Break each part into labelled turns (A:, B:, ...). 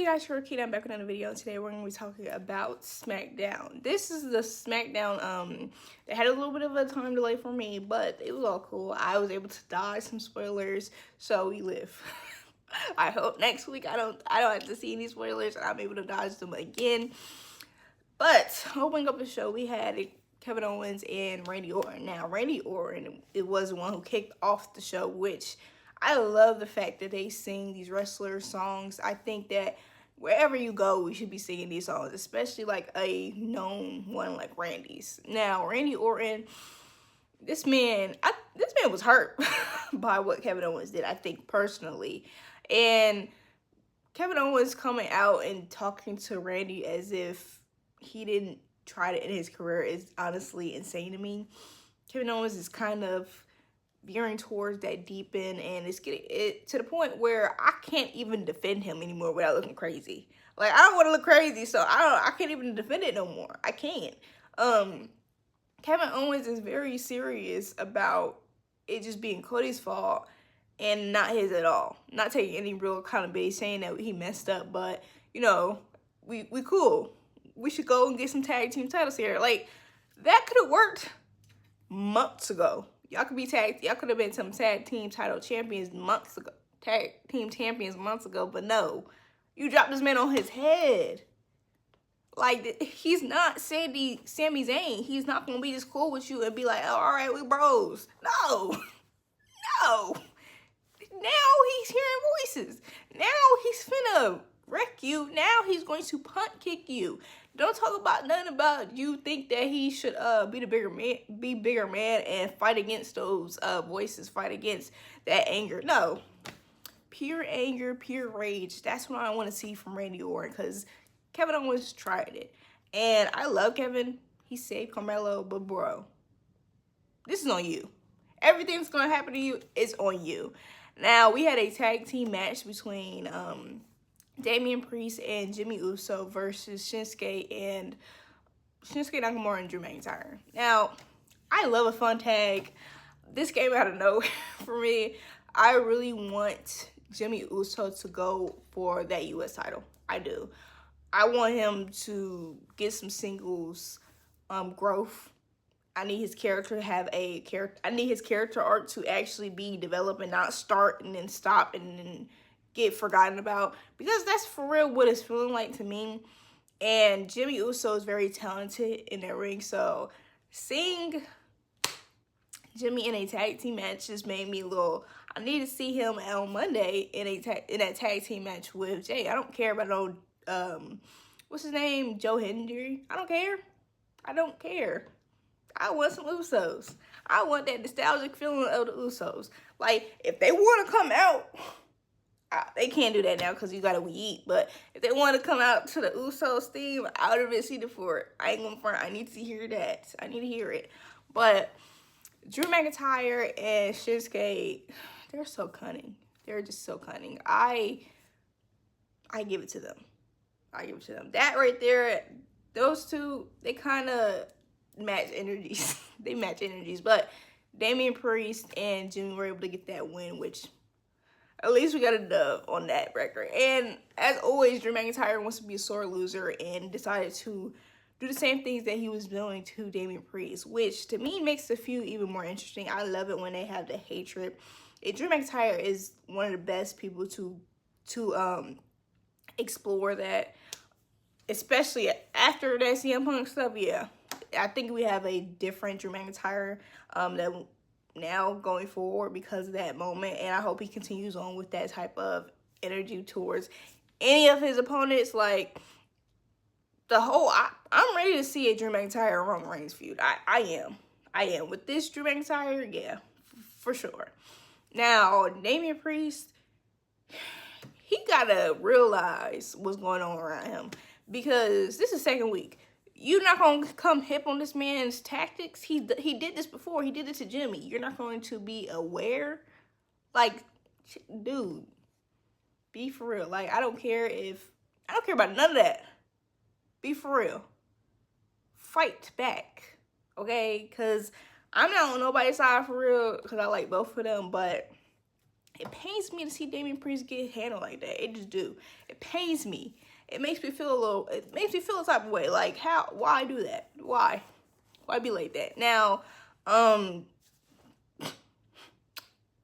A: Hey guys, Cherokee, I'm back with another video, and today we're going to be talking about Smackdown. This is the Smackdown, they had a little bit of a time delay for me, but it was all cool. I was able to dodge some spoilers, so we live. I hope next week I don't have to see any spoilers and I'm able to dodge them again. But opening up the show, we had Kevin Owens and Randy Orton. Now, Randy Orton, it was the one who kicked off the show, which I love the fact that they sing these wrestler songs. I think that wherever you go, we should be singing these songs, especially like a known one like Randy's. Now, Randy Orton, this man was hurt by what Kevin Owens did, I think, personally. And Kevin Owens coming out and talking to Randy as if he didn't try to end his career is honestly insane to me. Kevin Owens is kind of veering towards that deep end, and it's getting it to the point where I can't even defend him anymore without looking crazy. Like, I don't want to look crazy, so I can't even defend it no more. I can't. Kevin Owens is very serious about it just being Cody's fault and not his at all. Not taking any real accountability, saying that he messed up, but you know, we cool. We should go and get some tag team titles here. Like, that could have worked months ago. Y'all could have been some tag team title champions months ago. Tag team champions months ago, but no. You dropped this man on his head. Like, he's not Sami Zayn. He's not going to be just cool with you and be like, oh, all right, we bros. No. No. Now he's hearing voices. Now he's finna wreck you. Now he's going to punt kick you. Don't talk about nothing about you think that he should be bigger man and fight against those voices, fight against that anger. No. Pure anger, pure rage. That's what I want to see from Randy Orton, because Kevin Owens tried it. And I love Kevin. He saved Carmelo, but bro, this is on you. Everything that's going to happen to you is on you. Now, we had a tag team match between Damian Priest and Jimmy Uso versus Shinsuke Nakamura and Drew McIntyre. Now, I love a fun tag. This came out of nowhere for me. I really want Jimmy Uso to go for that U.S. title. I do. I want him to get some singles growth. I need his character to have a character. I need his character arc to actually be developed and not start and then stop and then get forgotten about, because that's for real what it's feeling like to me. And Jimmy Uso is very talented in that ring, so seeing Jimmy in a tag team match just made me a little. I need to see him on Monday in that tag team match with Jay. I don't care about no what's his name, Joe Hendry. I don't care. I don't care. I want some Usos. I want that nostalgic feeling of the Usos. Like, if they want to come out, they can't do that now because you gotta eat. But if they want to come out to the Usos theme, I would have been seated for it. I ain't gonna front. I need to hear that. I need to hear it. But Drew McIntyre and Shinsuke, they're so cunning. They're just so cunning. I give it to them. I give it to them. That right there, those two, they kind of match energies. They match energies. But Damian Priest and Jimmy were able to get that win, which at least we got a dub on that record. And as always, Drew McIntyre wants to be a sore loser and decided to do the same things that he was doing to Damian Priest, which to me makes the feud even more interesting. I love it when they have the hatred. And Drew McIntyre is one of the best people to explore that, especially after that CM Punk stuff. Yeah, I think we have a different Drew McIntyre that now going forward because of that moment, and I hope he continues on with that type of energy towards any of his opponents. Like, I'm ready to see a Drew McIntyre Roman Reigns feud. I am with this Drew McIntyre, yeah, for sure. Now, Damian Priest, he gotta realize what's going on around him, because this is second week. You're not going to come hip on this man's tactics. He did this before. He did it to Jimmy. You're not going to be aware? Like, dude, be for real. Like, I don't care about none of that. Be for real. Fight back, okay? Because I'm not on nobody's side for real, because I like both of them. But it pains me to see Damian Priest get handled like that. It just do. It pains me. It makes me feel a type of way. Like, why do that? Why be like that? Now,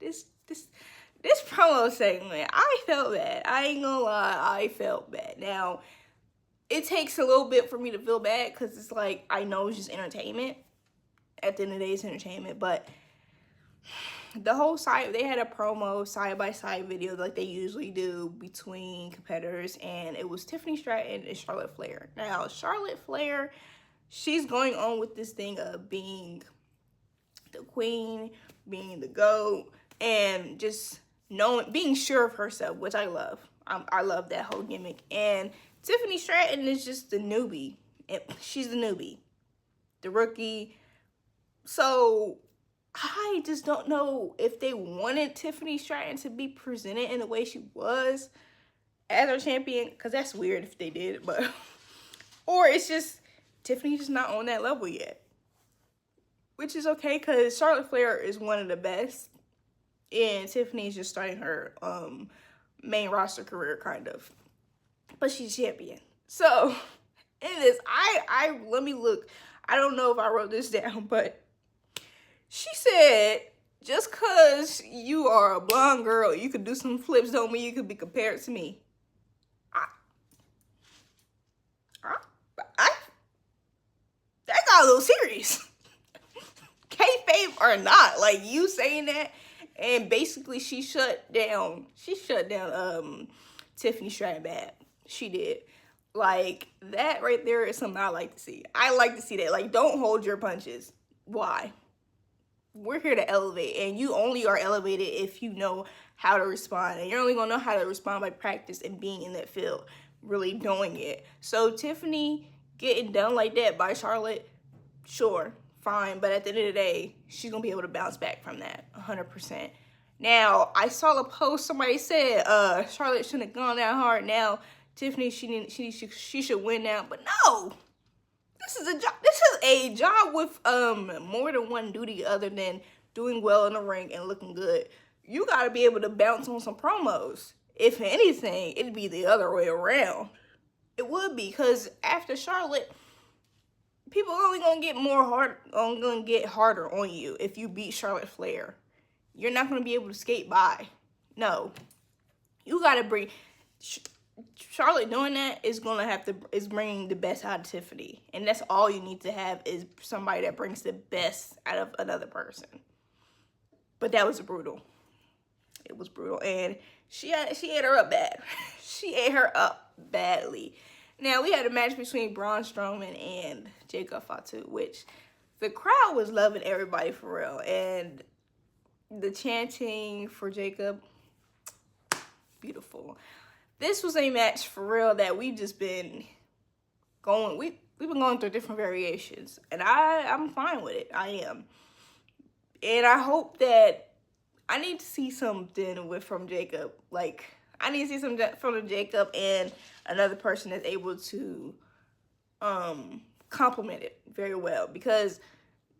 A: this promo segment, I felt bad. I ain't gonna lie, I felt bad. Now, it takes a little bit for me to feel bad because it's like, I know it's just entertainment. At the end of the day, it's entertainment, but the whole side, they had a promo side-by-side video like they usually do between competitors, and it was Tiffany Stratton and Charlotte Flair. Now, Charlotte Flair, she's going on with this thing of being the queen, being the GOAT, and just being sure of herself, which I love. I love that whole gimmick. And Tiffany Stratton is just the newbie. She's the newbie, the rookie. So I just don't know if they wanted Tiffany Stratton to be presented in the way she was as our champion, because that's weird if they did, but or it's just Tiffany's just not on that level yet, which is okay because Charlotte Flair is one of the best, and Tiffany's just starting her main roster career kind of, but she's champion. So in this, let me look. I don't know if I wrote this down, but she said, just because you are a blonde girl, you could do some flips, don't mean you could be compared to me. That got a little serious. Kayfabe or not, like, you saying that, and basically she shut down Tiffany Stratton bad. She did. Like, that right there is something I like to see. I like to see that. Like, don't hold your punches. Why? We're here to elevate, and you only are elevated if you know how to respond, and you're only gonna know how to respond by practice and being in that field, really doing it. So Tiffany getting done like that by Charlotte, sure, fine, but at the end of the day, she's gonna be able to bounce back from that 100%. Now, I saw a post, somebody said Charlotte shouldn't have gone that hard. Now Tiffany, she should win now, but no. This is a job with more than one duty other than doing well in the ring and looking good. You got to be able to bounce on some promos. If anything, it'd be the other way around. It would be, because after Charlotte, people are only gonna get harder on you if you beat Charlotte Flair. You're not gonna be able to skate by. No, you gotta bring. Charlotte doing that is bringing the best out of Tiffany, and that's all you need to have is somebody that brings the best out of another person. But that was brutal. It was brutal, and she ate her up bad. She ate her up badly. Now we had a match between Braun Strowman and Jacob Fatu, which the crowd was loving everybody for real, and the chanting for Jacob, beautiful. This was a match for real that we've just been going. We've been going through different variations, and I'm fine with it. I am, and I hope that I need to see something from Jacob. Like, I need to see something from Jacob and another person that's able to complement it very well, because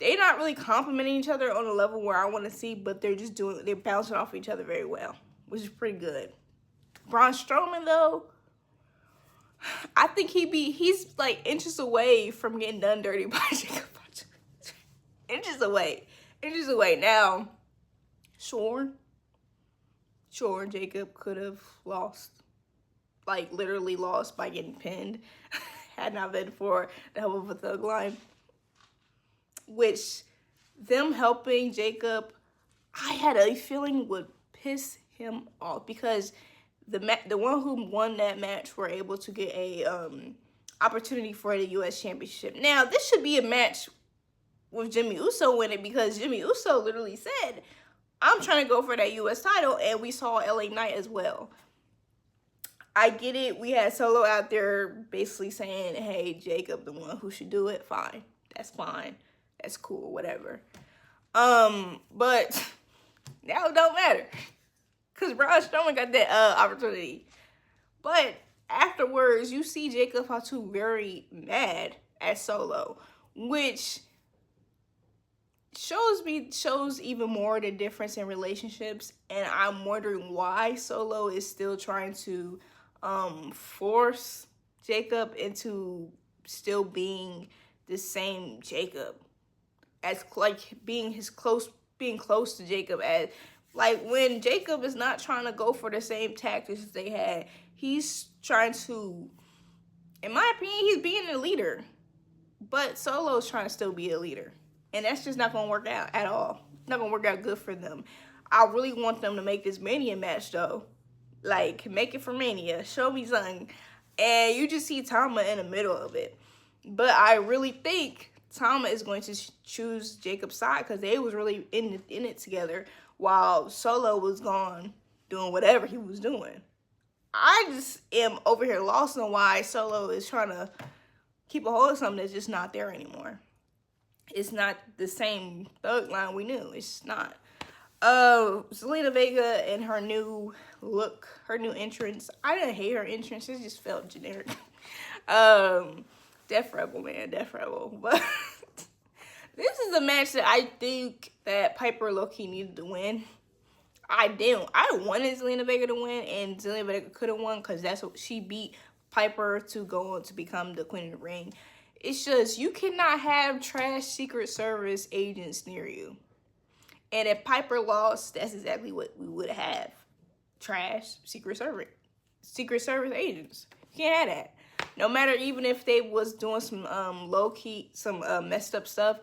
A: they're not really complimenting each other on a level where I want to see, but they're bouncing off each other very well, which is pretty good. Braun Strowman, though, I think he's like inches away from getting done dirty by Jacob. Inches away. Now, sure, Jacob could have lost, like literally lost by getting pinned, had not been for the help of a thug line, which them helping Jacob, I had a feeling would piss him off, because the one who won that match were able to get a opportunity for the U.S. Championship. Now, this should be a match with Jimmy Uso winning, because Jimmy Uso literally said, I'm trying to go for that U.S. title, and we saw LA Knight as well. I get it. We had Solo out there basically saying, hey, Jacob, the one who should do it, fine. That's fine. That's cool, whatever. But now it don't matter, because Braun Strowman got that opportunity. But afterwards, you see Jacob Fatu very mad at Solo, which shows even more the difference in relationships, and I'm wondering why Solo is still trying to force Jacob into still being the same Jacob, as like being close to Jacob, as like when Jacob is not trying to go for the same tactics they had. He's trying to, in my opinion, he's being a leader, but Solo's trying to still be a leader. And that's just not going to work out at all. Not going to work out good for them. I really want them to make this Mania match, though. Like, make it for Mania. Show me something. And you just see Tama in the middle of it. But I really think Tama is going to choose Jacob's side, because they was really in it together while Solo was gone doing whatever he was doing. I just am over here lost on why Solo is trying to keep a hold of something that's just not there anymore. It's not the same thug line we knew. It's not. Zelina Vega and her new look, her new entrance. I didn't hate her entrance. It just felt generic. Death Rebel, man. Death Rebel. But this is a match that I think that Piper low-key needed to win. I wanted Zelina Vega to win, and Zelina Vega could have won, because that's what she beat Piper to go on to become the Queen of the Ring. It's just, you cannot have trash Secret Service agents near you. And if Piper lost, that's exactly what we would have. Trash Secret Service agents. You can't have that. No matter, even if they was doing some low-key, some messed up stuff,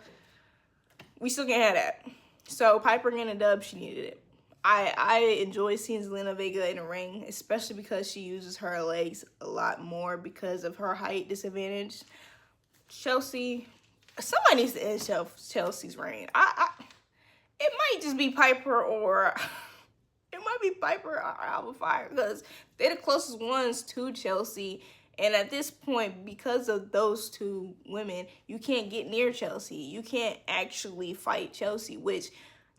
A: we still can't have that. So Piper getting a dub, she needed it. I enjoy seeing Zelina Vega in the ring, especially because she uses her legs a lot more because of her height disadvantage. Chelsea, somebody needs to end Chelsea's reign. It might just be Piper, or it might be Piper or Alba Fire, because they're the closest ones to Chelsea. And at this point, because of those two women, you can't get near Chelsea. You can't actually fight Chelsea, which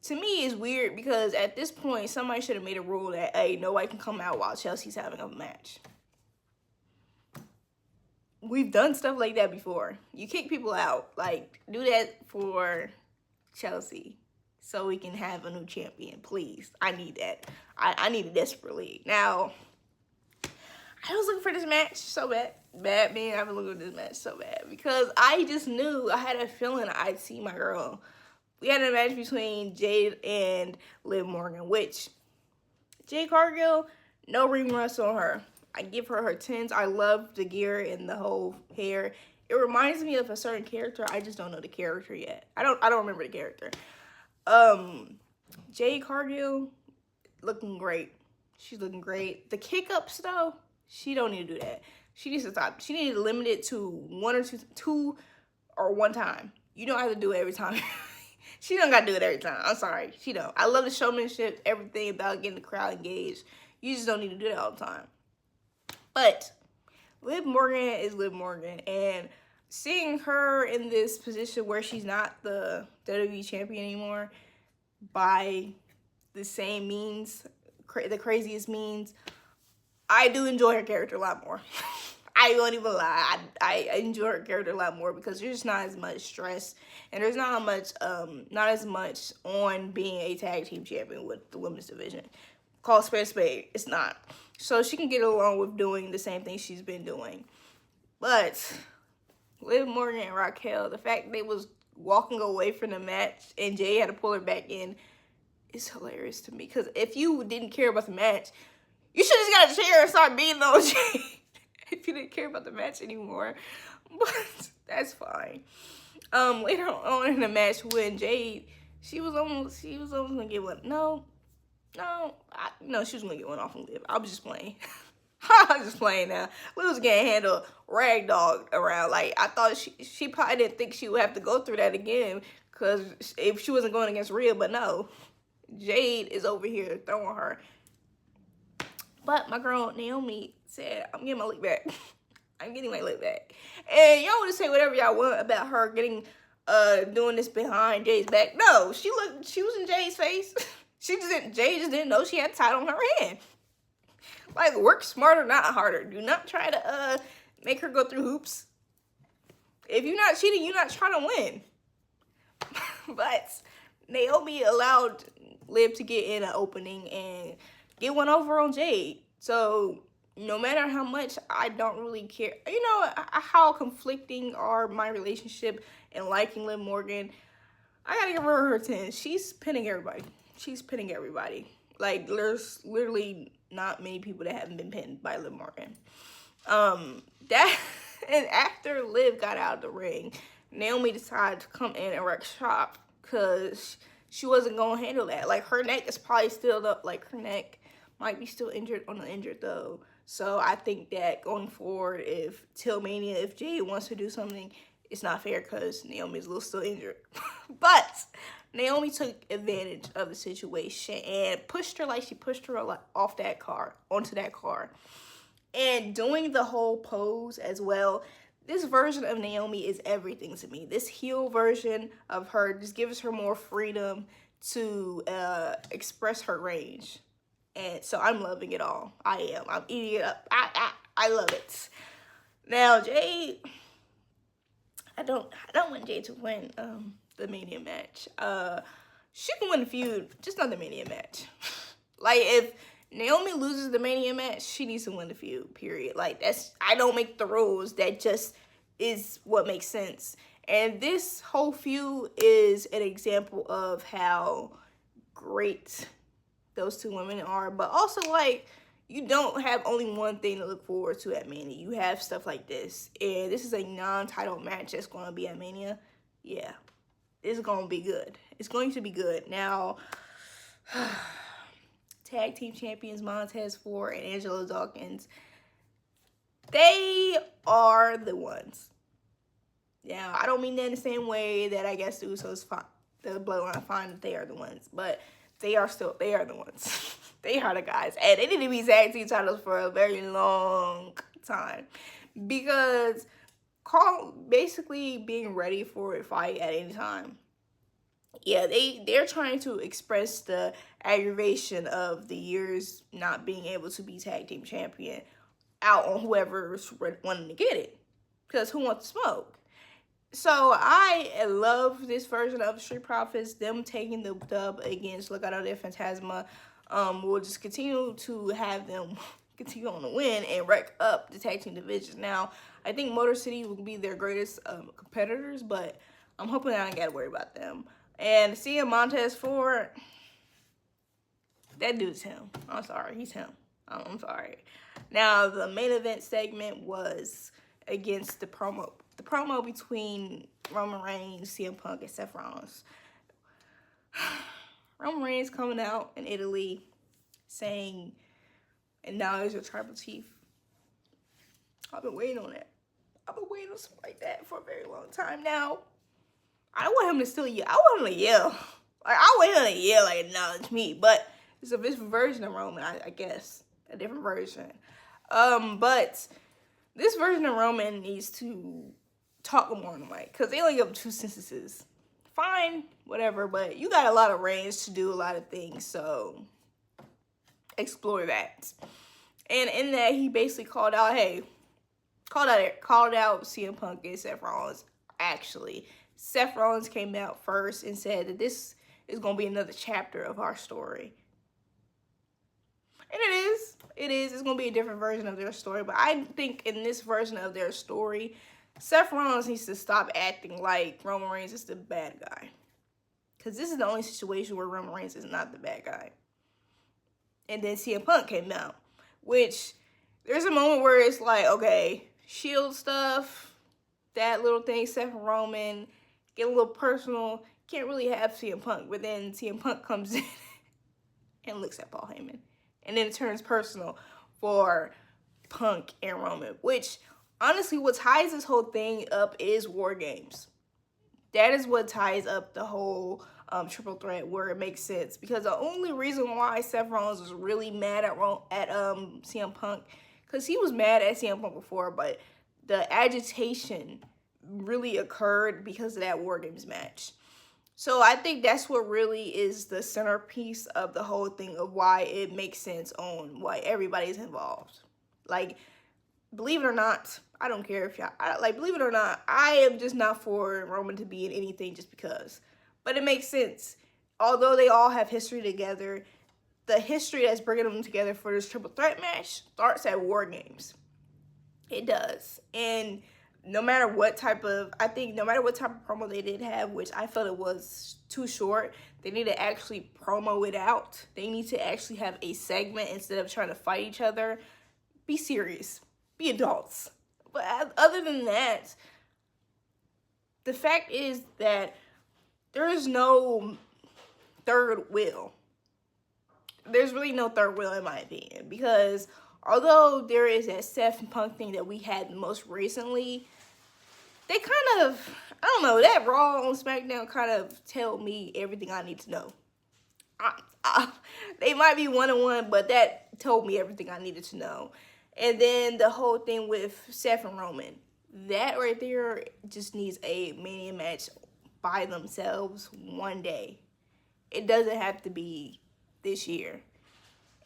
A: to me is weird, because at this point, somebody should have made a rule that, hey, nobody can come out while Chelsea's having a match. We've done stuff like that before. You kick people out. Like, do that for Chelsea so we can have a new champion, please. I need that. I need it desperately. Now, I was looking for this match so bad. Man, I've been looking for this match so bad, because I just knew, I had a feeling I'd see my girl. We had a match between Jade and Liv Morgan, which Jade Cargill, no ring rust on her. I give her 10s. I love the gear and the whole hair. It reminds me of a certain character. I just don't know the character yet. I don't remember the character. Jade Cargill looking great. She's looking great. The kick-ups, though, she don't need to do that. She needs to stop. She needs to limit it to two or one time. You don't have to do it every time. She don't got to do it every time. I'm sorry. She don't. I love the showmanship, everything about getting the crowd engaged. You just don't need to do that all the time. But Liv Morgan is Liv Morgan, and seeing her in this position where she's not the WWE champion anymore by the same means, the craziest means, I do enjoy her character a lot more. I won't even lie. I enjoy her character a lot more, because there's not as much stress, and there's not as much on being a tag team champion with the women's division. Call spade a spade. It's not. So she can get along with doing the same thing she's been doing. But Liv Morgan and Raquel, the fact they was walking away from the match and Jay had to pull her back in is hilarious to me. Because if you didn't care about the match, you should have just got a chair and start beating on Jay. If you didn't care about the match anymore. But that's fine. Later on in the match, when Jade, she was almost gonna get one. No, she was gonna get one off of Liv. I was just playing. I was just playing now. Liv was getting handled ragdolled around. Like, I thought she probably didn't think she would have to go through that again, because if she wasn't going against Rhea, but no. Jade is over here throwing her. But my girl Naomi said, I'm getting my lick back. I'm getting my lick back. And y'all want to say whatever y'all want about her getting doing this behind Jade's back. No, she was in Jade's face. Jade just didn't know she had a title on her hand. Like, work smarter, not harder. Do not try to make her go through hoops. If you're not cheating, you're not trying to win. But Naomi allowed Liv to get in an opening and get one over on Jade. So no matter how much I don't really care, you know, how conflicting are my relationship and liking Liv Morgan, I gotta give her 10. She's pinning everybody. She's pinning everybody. Like, there's literally not many people that haven't been pinned by Liv Morgan. That and after Liv got out of the ring, Naomi decided to come in and wreck shop because she wasn't gonna handle that. Like, her neck is probably still up. Like, her neck might be still injured on the injured though. So I think that going forward, till Mania, if Jade wants to do something, it's not fair because Naomi's a little still injured. But Naomi took advantage of the situation and pushed her like she pushed her off that car, onto that car. And doing the whole pose as well. This version of Naomi is everything to me. This heel version of her just gives her more freedom to express her range. And so I'm loving it all. I am. I'm eating it up. I love it. Now, Jade, I don't want Jade to win the Mania match. She can win the feud, just not the Mania match. Like, if Naomi loses the Mania match, she needs to win the feud, period. Like, I don't make the rules. That just is what makes sense. And this whole feud is an example of how great those two women are. But also, like, you don't have only one thing to look forward to at Mania. You have stuff like this. And this is a non-title match that's going to be at Mania. Yeah, it's going to be good. It's going to be good. Now, tag team champions Montez Ford and Angelo Dawkins, they are the ones. Now, I don't mean that in the same way that I guess the Usos, the Bloodline, find that they are the ones. But they are the ones. They are the guys. And they need to be tag team titles for a very long time. Because basically being ready for a fight at any time. Yeah, they're trying to express the aggravation of the years not being able to be tag team champion out on whoever's wanting to get it. Because who wants to smoke? So I love this version of Street Profits. Them taking the dub against Legado del Fantasma. We'll just continue to have them continue on to win and wreck up the tag team division. Now, I think Motor City will be their greatest competitors, but I'm hoping I don't got to worry about them. And seeing Montez Ford, that dude's him. I'm sorry, he's him. I'm sorry. Now, the main event segment was against the promo between Roman Reigns, CM Punk, and Seth Rollins. Roman Reigns coming out in Italy saying, and now he's your tribal chief. I've been waiting on that. I've been waiting on something like that for a very long time now. I don't want him to still yell. I want him to yell. Like, I want him to yell, like, acknowledge me. But it's a different version of Roman, I guess. A different version. But this version of Roman needs to talk more on the mic. Because they only have 2 sentences. Fine, whatever. But you got a lot of range to do a lot of things. So, explore that. And in that, he basically called out CM Punk and Seth Rollins. Actually, Seth Rollins came out first and said that this is going to be another chapter of our story. And it is. It's going to be a different version of their story. But I think in this version of their story, Seth Rollins needs to stop acting like Roman Reigns is the bad guy. Because this is the only situation where Roman Reigns is not the bad guy. And then CM Punk came out. Which, there's a moment where it's like, okay, Shield stuff, that little thing, Seth and Roman, get a little personal. Can't really have CM Punk. But then CM Punk comes in and looks at Paul Heyman. And then it turns personal for Punk and Roman. Which, honestly, what ties this whole thing up is War Games. That is what ties up the whole triple threat where it makes sense. Because the only reason why Seth Rollins was really mad at CM Punk, because he was mad at CM Punk before, but the agitation really occurred because of that War Games match. So I think that's what really is the centerpiece of the whole thing of why it makes sense on why everybody's involved. Like, believe it or not, I don't care if y'all, believe it or not, I am just not for Roman to be in anything just because. But it makes sense. Although they all have history together, the history that's bringing them together for this triple threat match starts at War Games. It does. And no matter what type of promo they did have, which I felt it was too short, they need to actually promo it out. They need to actually have a segment instead of trying to fight each other. Be serious. Be adults. But other than that, the fact is that there is no third wheel. There's really no third wheel in my opinion, because although there is that Seth and Punk thing that we had most recently, they kind of, I don't know, that Raw on SmackDown kind of tell me everything I need to know. They might be one-on-one, but that told me everything I needed to know. And then the whole thing with Seth and Roman, that right there just needs a Mania match by themselves one day. It doesn't have to be this year.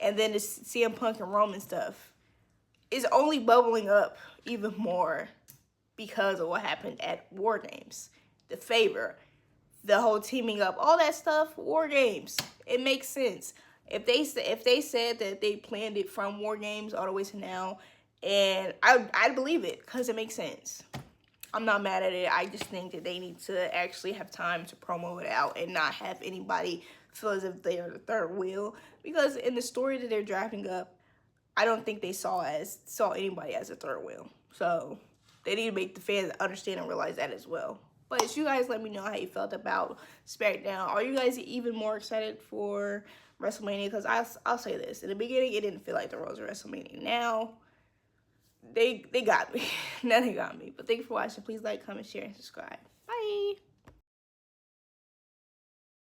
A: And then the CM Punk and Roman stuff is only bubbling up even more because of what happened at War Games. The favor, the whole teaming up, all that stuff, War Games. It makes sense. If they said that they planned it from War Games all the way to now, and I'd believe it because it makes sense. I'm not mad at it. I just think that they need to actually have time to promo it out and not have anybody feel as if they're the third wheel. Because in the story that they're drafting up, I don't think they saw anybody as a third wheel. So they need to make the fans understand and realize that as well. But you guys let me know how you felt about SmackDown. Are you guys even more excited for WrestleMania? Because I'll say this. In the beginning, it didn't feel like there was a WrestleMania. Now, they got me. Now they got me. But thank you for watching. Please like, comment, share, and subscribe. Bye.